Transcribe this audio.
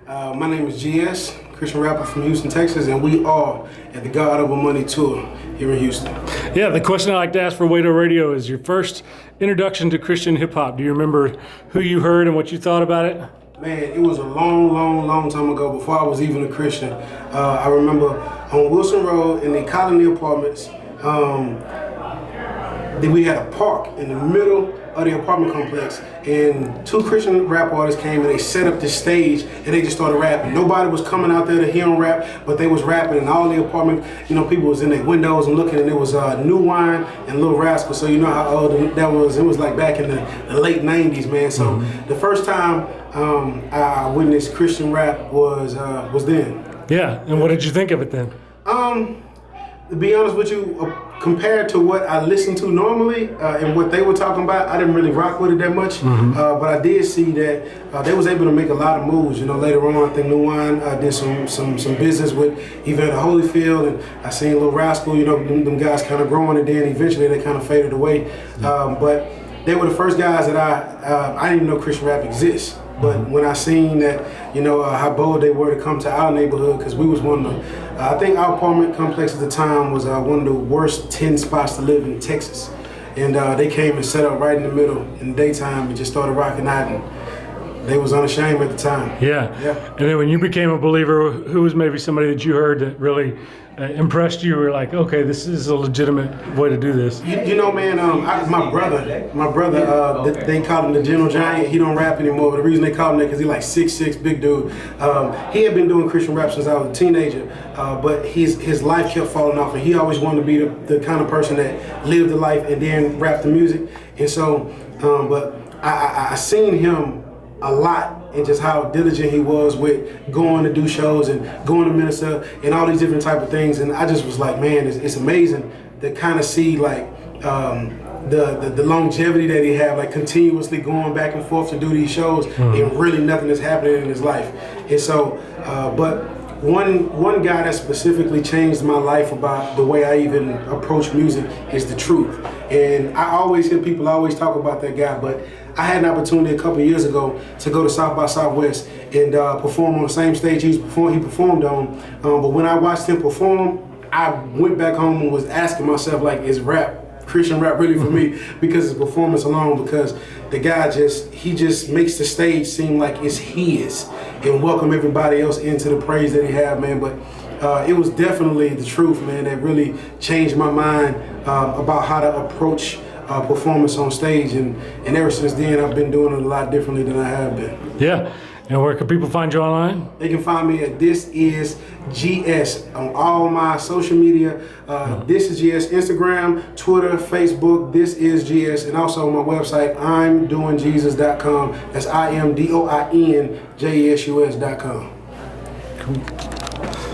My name is GS, Christian rapper from Houston, Texas, and we are at the God Over Money Tour here in Houston. Yeah, the question I like to ask for Waito Radio is your first introduction to Christian hip hop. Do you remember who you heard and what you thought about it? Man, it was a long time ago, before I was even a Christian. I remember on Wilson Road in the Colony Apartments, we had a park in the middle of the apartment complex, and two Christian rap artists came and they set up this stage and they just started rapping. Nobody was coming out there to hear them rap, but they was rapping, and all the apartment, people was in their windows and looking, and it was New Wine and Lil Rascal. So you know how old that was. It was like back in the late 90s, man. So the first time I witnessed Christian rap was then. Yeah, and what did you think of it then? To be honest with you, compared to what I listened to normally and what they were talking about, I didn't really rock with it that much. But I did see that they was able to make a lot of moves. Later on, I think New Wine did some business with Evander Holyfield, and I seen Lil Rascal. Them guys kind of growing, and then eventually they kind of faded away. But they were the first guys that I didn't even know Christian rap exists. But when I seen that, how bold they were to come to our neighborhood, because we was one of the, I think our apartment complex at the time was one of the worst 10 spots to live in Texas. And they came and set up right in the middle in the daytime and just started rocking out, and they was unashamed at the time. Yeah. And then when you became a believer, who was maybe somebody that you heard that really impressed you? Were like, okay, this is a legitimate way to do this. Man, my brother, they call him the Gentle Giant. He don't rap anymore, but the reason they call him that because he like 6'6", big dude. He had been doing Christian rap since I was a teenager, but his life kept falling off, and he always wanted to be the kind of person that lived the life and then rap the music. And so, but I seen him a lot, and just how diligent he was with going to do shows and going to minister and all these different type of things. And I just was like, man, it's amazing to kind of see like the longevity that he had, like continuously going back and forth to do these shows, and really nothing is happening in his life. And so, but one guy that specifically changed my life about the way I even approach music is the T.R.U.T.H. And I always hear people always talk about that guy, but I had an opportunity a couple of years ago to go to South by Southwest and perform on the same stage he performed on. But when I watched him perform, I went back home and was asking myself, like, is Christian rap really for me? Because his performance alone, because the guy just makes the stage seem like it's his and welcome everybody else into the praise that he had, man. But it was definitely the T.R.U.T.H., man, that really changed my mind about how to approach performance on stage, and ever since then I've been doing it a lot differently than I have been. Yeah. And where can people find you online? They can find me at This Is GS on all my social media. This Is GS, Instagram, Twitter, Facebook, This Is GS, and also my website, I'mDoingJesus.com. That's I'mDoingJesus.com. Cool.